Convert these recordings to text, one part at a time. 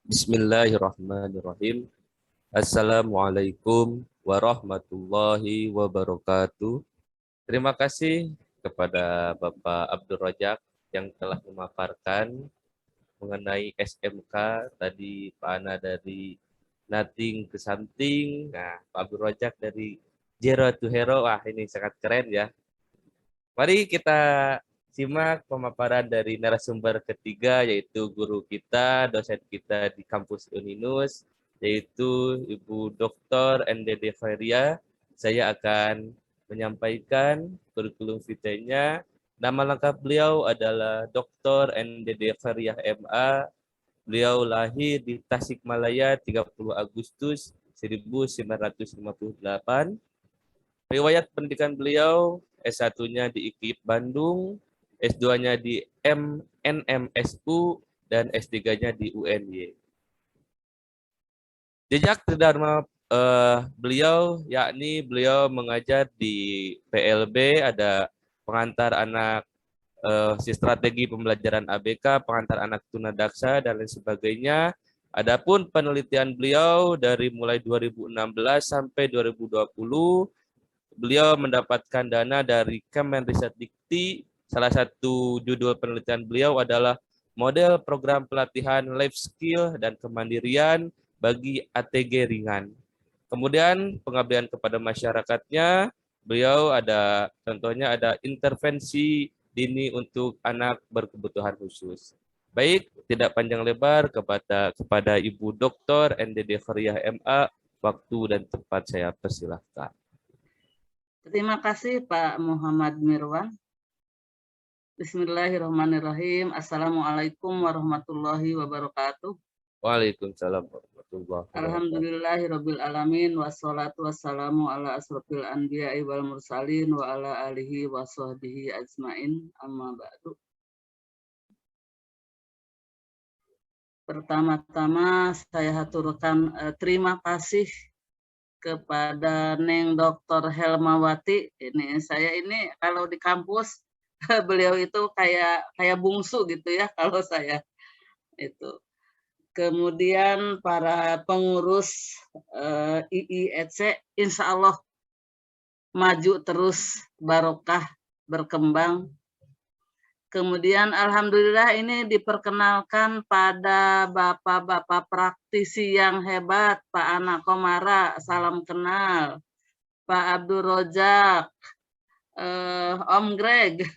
Bismillahirrahmanirrahim. Assalamualaikum warahmatullahi wabarakatuh. Terima kasih kepada Bapak Abdul Rojak yang telah memaparkan mengenai SMK. Tadi Pak Ana dari Nothing to Something. Nah, Pak Abdul Rojak dari Zero to Hero. Wah, ini sangat keren ya. Mari kita simak pemaparan dari narasumber ketiga, yaitu guru kita, dosen kita di kampus Uninus, yaitu Ibu Dr. NDD Khairia. Saya akan menyampaikan kurikulum vitae-nya. Nama lengkap beliau adalah Dr. NDD Khairia MA. Beliau lahir di Tasikmalaya 30 Agustus 1958. Riwayat pendidikan beliau, S1-nya di IKIP Bandung, S2-nya di NMSU, dan S3-nya di UNY. Jejak terdharma beliau, yakni beliau mengajar di PLB, ada pengantar anak strategi pembelajaran ABK, pengantar anak tunadaksa, dan lain sebagainya. Adapun penelitian beliau dari mulai 2016 sampai 2020, beliau mendapatkan dana dari Kemenristek-Dikti. Salah satu judul penelitian beliau adalah model program pelatihan life skill dan kemandirian bagi ATG ringan. Kemudian pengabdian kepada masyarakatnya, beliau ada contohnya ada intervensi dini untuk anak berkebutuhan khusus. Baik, tidak panjang lebar kepada Ibu Dr. NDD Khairia MA, waktu dan tempat saya persilahkan. Terima kasih Pak Muhammad Mirwan. Bismillahirrahmanirrahim. Assalamualaikum warahmatullahi wabarakatuh. Waalaikumsalam warahmatullahi wabarakatuh. Alhamdulillahirabbil alamin wassalatu wassalamu ala asrofil anbiya'i wal mursalin wa ala alihi wa sahbihi ajmain, amma ba'du. Pertama-tama saya haturkan terima kasih kepada Neng Dr. Helmawati. Ini saya ini kalau di kampus beliau itu kayak bungsu gitu ya kalau saya itu. Kemudian para pengurus IIEC, insya Allah maju terus, barokah, berkembang. Kemudian alhamdulillah ini diperkenalkan pada bapak-bapak praktisi yang hebat, Pak Ana Komara, salam kenal, Pak Abdul Rojak, Om Greg.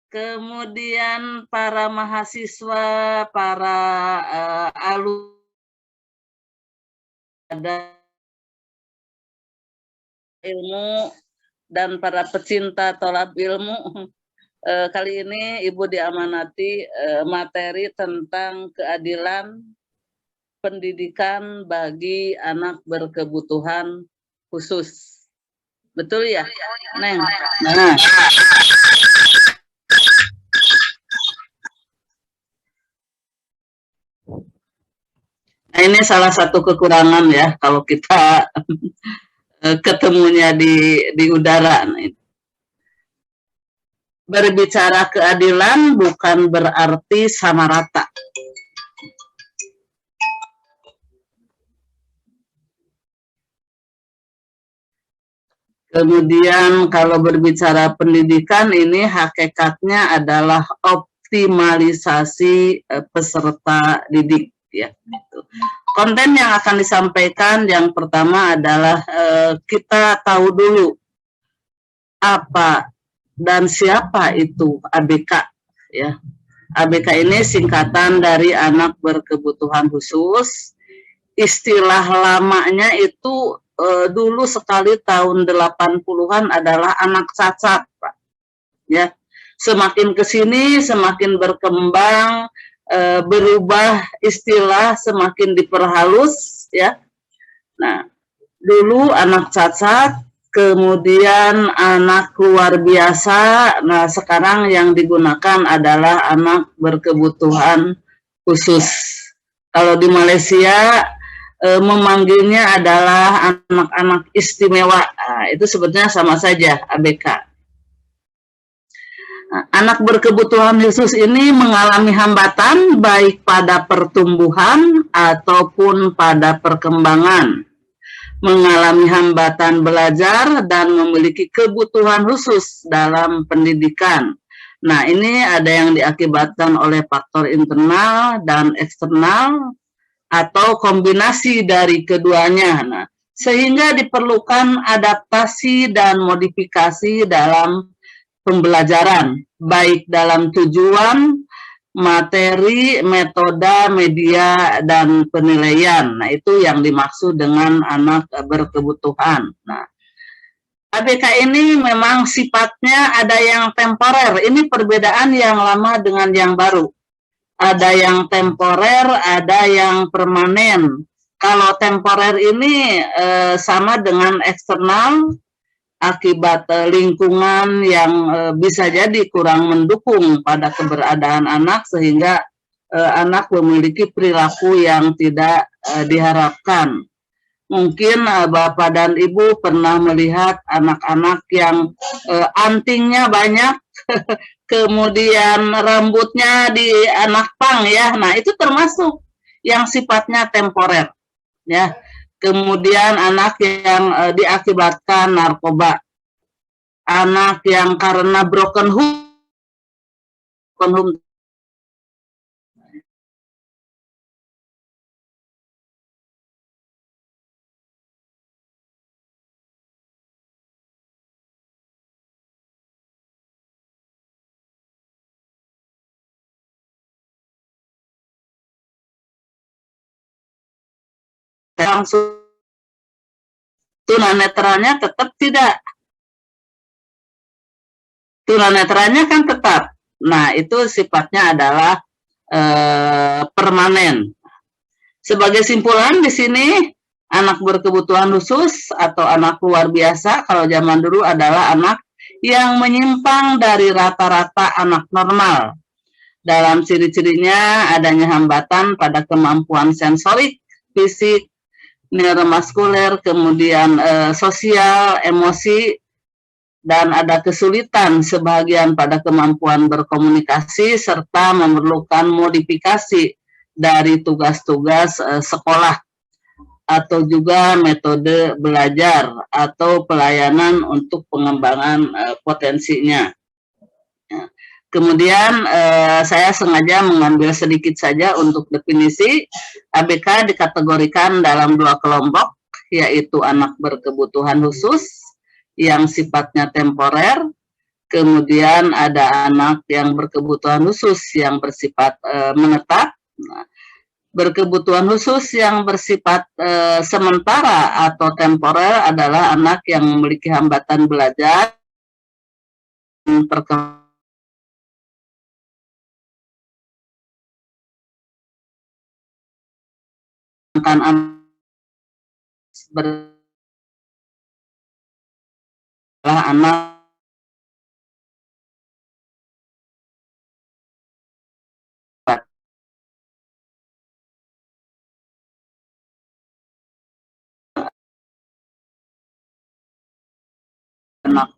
Kemudian para mahasiswa, para alumni ilmu dan para pecinta tolab ilmu. Kali ini Ibu diamanati materi tentang keadilan pendidikan bagi anak berkebutuhan khusus. Betul ya, Neng? Nah. Nah, ini salah satu kekurangan ya kalau kita ketemunya di udara. Berbicara keadilan bukan berarti sama rata. Kemudian kalau berbicara pendidikan ini hakikatnya adalah optimalisasi peserta didik ya. Konten yang akan disampaikan yang pertama adalah kita tahu dulu apa dan siapa itu ABK ya. ABK ini singkatan dari anak berkebutuhan khusus. Istilah lamanya itu dulu sekali tahun 80-an adalah anak cacat, Pak. Ya. Semakin ke sini semakin berkembang, berubah istilah, semakin diperhalus ya. Nah, dulu anak cacat, kemudian anak luar biasa. Nah, sekarang yang digunakan adalah anak berkebutuhan khusus. Kalau di Malaysia memanggilnya adalah anak-anak istimewa. Nah, itu sebetulnya sama saja ABK. Anak berkebutuhan khusus ini mengalami hambatan baik pada pertumbuhan ataupun pada perkembangan, mengalami hambatan belajar dan memiliki kebutuhan khusus dalam pendidikan. Nah, ini ada yang diakibatkan oleh faktor internal dan eksternal atau kombinasi dari keduanya. Nah, sehingga diperlukan adaptasi dan modifikasi dalam pembelajaran, baik dalam tujuan, materi, metode, media, dan penilaian. Nah, itu yang dimaksud dengan anak berkebutuhan. Nah, ABK ini memang sifatnya ada yang temporer. Ini perbedaan yang lama dengan yang baru. Ada yang temporer, ada yang permanen. Kalau temporer ini sama dengan eksternal, akibat lingkungan yang bisa jadi kurang mendukung pada keberadaan anak sehingga anak memiliki perilaku yang tidak diharapkan. Mungkin Bapak dan Ibu pernah melihat anak-anak yang antingnya banyak, kemudian rambutnya di anak pang ya. Nah, itu termasuk yang sifatnya temporer ya. Kemudian anak yang diakibatkan narkoba, anak yang karena broken home langsung tunanetranya tetap tidak. Tunanetranya kan tetap. Nah, itu sifatnya adalah permanen. Sebagai simpulan di sini, anak berkebutuhan khusus atau anak luar biasa kalau zaman dulu adalah anak yang menyimpang dari rata-rata anak normal. Dalam ciri-cirinya adanya hambatan pada kemampuan sensorik, fisik, neuromuskuler, kemudian sosial, emosi, dan ada kesulitan sebagian pada kemampuan berkomunikasi serta memerlukan modifikasi dari tugas-tugas sekolah atau juga metode belajar atau pelayanan untuk pengembangan potensinya. Kemudian saya sengaja mengambil sedikit saja untuk definisi. ABK dikategorikan dalam dua kelompok, yaitu anak berkebutuhan khusus yang sifatnya temporer, kemudian ada anak yang berkebutuhan khusus yang bersifat menetap. Nah, berkebutuhan khusus yang bersifat sementara atau temporer adalah anak yang memiliki hambatan belajar, perkembangan anak anak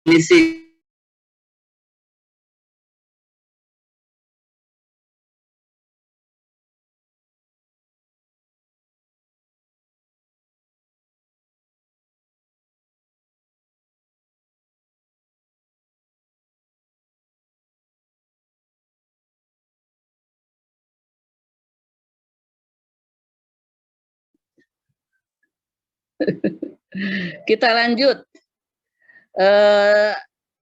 terkondisi Kita lanjut.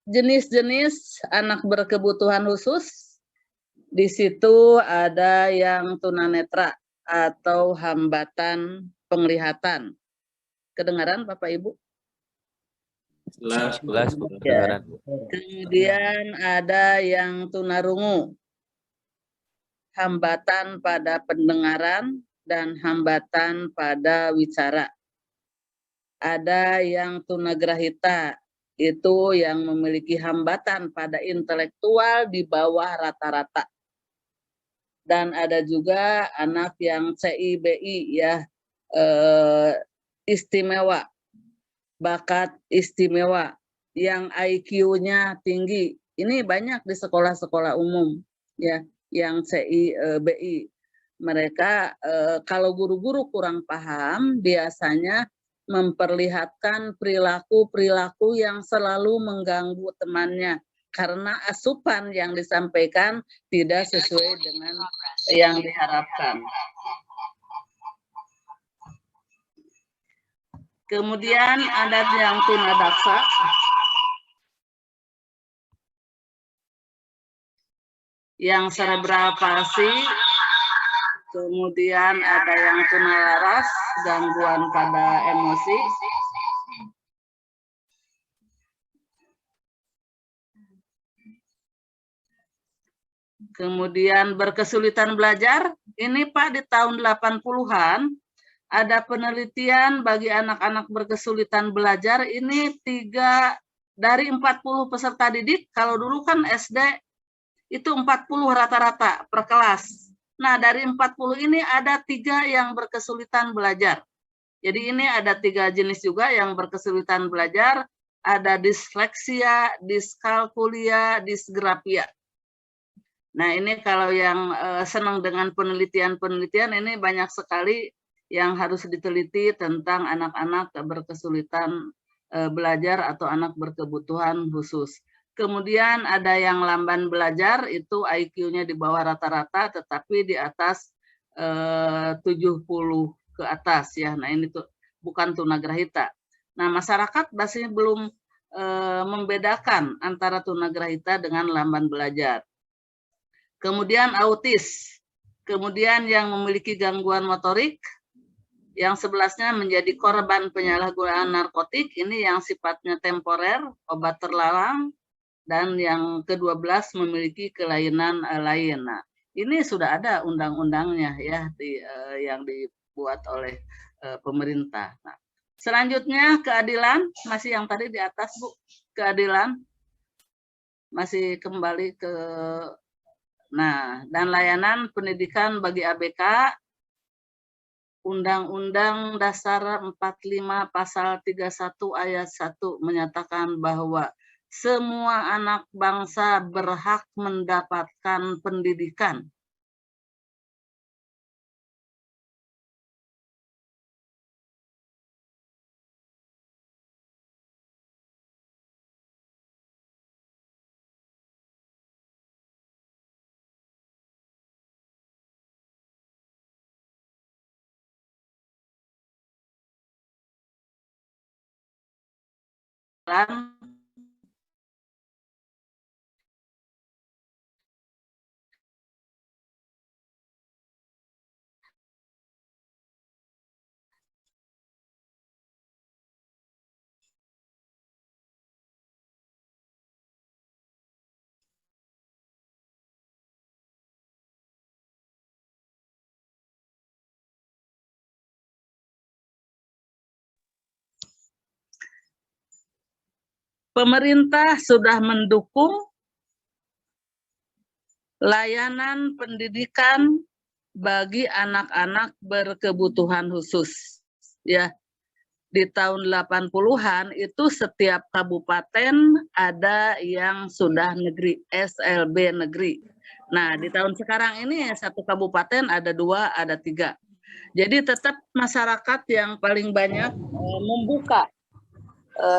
Jenis-jenis anak berkebutuhan khusus. Di situ ada yang tunanetra atau hambatan penglihatan. Kedengaran Bapak Ibu? Jelas, kedengaran. Kemudian ada yang tunarungu, hambatan pada pendengaran dan hambatan pada wicara. Ada yang tunagrahita, itu yang memiliki hambatan pada intelektual di bawah rata-rata. Dan ada juga anak yang CIBI ya, istimewa, bakat istimewa, yang IQ-nya tinggi. Ini banyak di sekolah-sekolah umum ya, yang CI, BI. Mereka kalau guru-guru kurang paham, biasanya memperlihatkan perilaku-perilaku yang selalu mengganggu temannya karena asupan yang disampaikan tidak sesuai dengan yang diharapkan. Kemudian ada yang tunadaksa. Yang cerebral palsy, kemudian ada yang tunalaras, gangguan pada emosi. Kemudian berkesulitan belajar, ini Pak di tahun 80-an, ada penelitian bagi anak-anak berkesulitan belajar, ini 3 dari 40 peserta didik, kalau dulu kan SD itu 40 rata-rata per kelas. Nah, dari 40 ini ada 3 yang berkesulitan belajar. Jadi ini ada 3 jenis juga yang berkesulitan belajar, ada disleksia, diskalkulia, disgrafia. Nah, ini kalau yang senang dengan penelitian-penelitian, ini banyak sekali yang harus diteliti tentang anak-anak berkesulitan belajar atau anak berkebutuhan khusus. Kemudian ada yang lamban belajar, itu IQ-nya di bawah rata-rata, tetapi di atas 70 ke atas ya. Nah, ini tuh bukan tunagrahita. Nah, masyarakat masih belum membedakan antara tunagrahita dengan lamban belajar. Kemudian autis, kemudian yang memiliki gangguan motorik, yang 11-nya menjadi korban penyalahgunaan narkotik, ini yang sifatnya temporer, obat terlarang, dan yang ke-12 memiliki kelainan lain. Nah, ini sudah ada undang-undangnya ya, yang dibuat oleh pemerintah. Nah, selanjutnya keadilan, masih yang tadi di atas Bu, keadilan, masih kembali ke. Nah, dan layanan pendidikan bagi ABK, Undang-Undang Dasar 45 Pasal 31 Ayat 1 menyatakan bahwa semua anak bangsa berhak mendapatkan pendidikan. Pemerintah sudah mendukung layanan pendidikan bagi anak-anak berkebutuhan khusus. Ya, di tahun 80-an itu setiap kabupaten ada yang sudah negeri, SLB negeri. Nah, di tahun sekarang ini satu kabupaten ada 2, ada 3. Jadi tetap masyarakat yang paling banyak membuka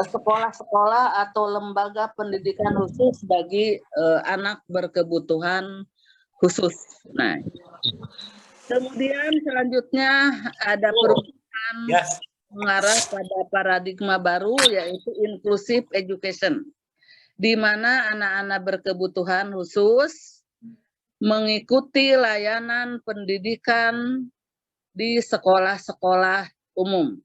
sekolah-sekolah atau lembaga pendidikan khusus bagi anak berkebutuhan khusus. Nah, kemudian selanjutnya ada perubahan mengarah pada paradigma baru, yaitu inclusive education, di mana anak-anak berkebutuhan khusus mengikuti layanan pendidikan di sekolah-sekolah umum.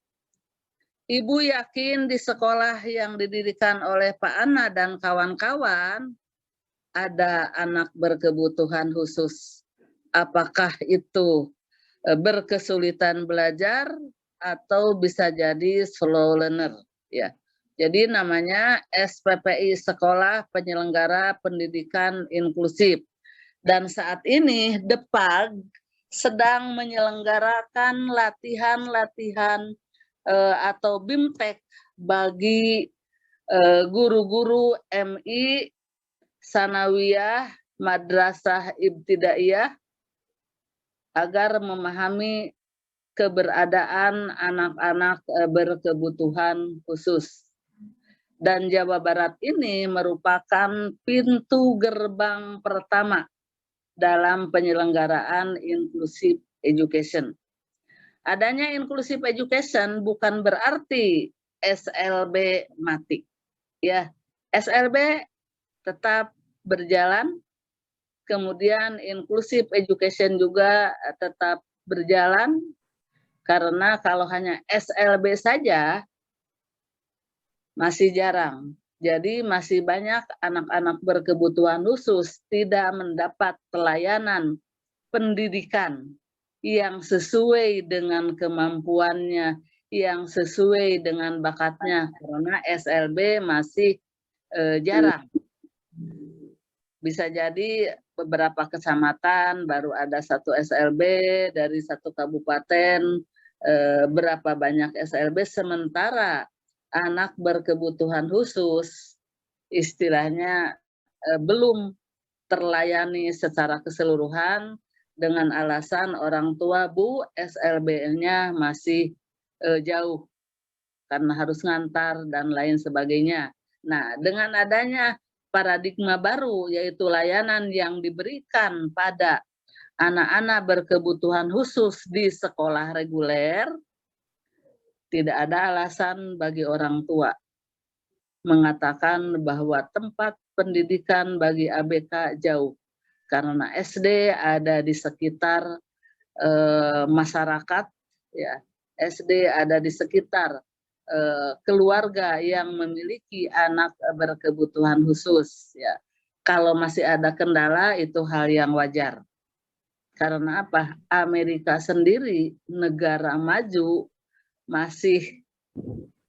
Ibu yakin di sekolah yang didirikan oleh Pak Ana dan kawan-kawan ada anak berkebutuhan khusus. Apakah itu berkesulitan belajar atau bisa jadi slow learner ya. Jadi namanya SPPI, Sekolah Penyelenggara Pendidikan Inklusif. Dan saat ini DEPAG sedang menyelenggarakan latihan-latihan atau BIMTEK bagi guru-guru MI, Sanawiyah, Madrasah Ibtidaiyah agar memahami keberadaan anak-anak berkebutuhan khusus. Dan Jawa Barat ini merupakan pintu gerbang pertama dalam penyelenggaraan inclusive education. Adanya inclusive education bukan berarti SLB mati. Ya, SLB tetap berjalan, kemudian inclusive education juga tetap berjalan, karena kalau hanya SLB saja masih jarang. Jadi masih banyak anak-anak berkebutuhan khusus tidak mendapat pelayanan pendidikan yang sesuai dengan kemampuannya, yang sesuai dengan bakatnya, karena SLB masih jarang. Bisa jadi beberapa kecamatan baru ada 1 SLB dari 1 kabupaten, berapa banyak SLB, sementara anak berkebutuhan khusus istilahnya belum terlayani secara keseluruhan dengan alasan orang tua, Bu, SLB-nya masih jauh karena harus ngantar dan lain sebagainya. Nah, dengan adanya paradigma baru, yaitu layanan yang diberikan pada anak-anak berkebutuhan khusus di sekolah reguler, tidak ada alasan bagi orang tua mengatakan bahwa tempat pendidikan bagi ABK jauh, karena SD ada di sekitar masyarakat, ya, SD ada di sekitar keluarga yang memiliki anak berkebutuhan khusus. Ya, kalau masih ada kendala itu hal yang wajar. Karena apa? Amerika sendiri negara maju masih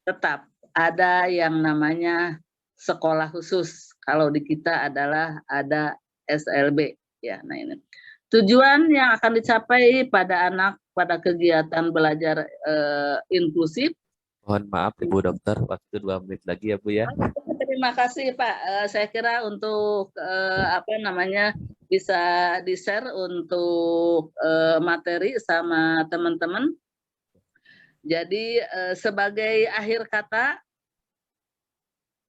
tetap ada yang namanya sekolah khusus. Kalau di kita adalah ada SLB. Ya, nah ini tujuan yang akan dicapai pada anak pada kegiatan belajar inklusif. Mohon maaf Ibu Dokter, waktu 2 menit lagi ya Bu ya. Terima kasih Pak. Saya kira untuk bisa di-share untuk materi sama teman-teman. Jadi sebagai akhir kata,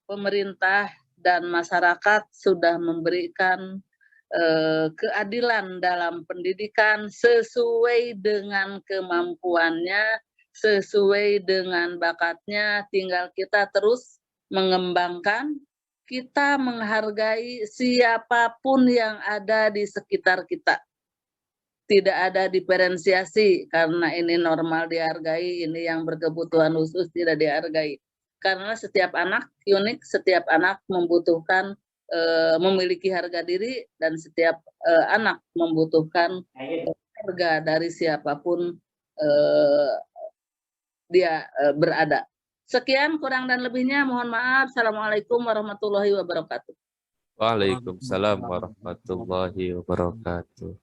pemerintah dan masyarakat sudah memberikan keadilan dalam pendidikan sesuai dengan kemampuannya, sesuai dengan bakatnya. Tinggal kita terus mengembangkan, kita menghargai siapapun yang ada di sekitar kita. Tidak ada diferensiasi karena ini normal dihargai, ini yang berkebutuhan khusus tidak dihargai. Karena setiap anak unik, setiap anak membutuhkan memiliki harga diri, dan setiap anak membutuhkan harga dari siapapun dia berada. Sekian, kurang dan lebihnya mohon maaf. Assalamualaikum warahmatullahi wabarakatuh. Waalaikumsalam warahmatullahi wabarakatuh.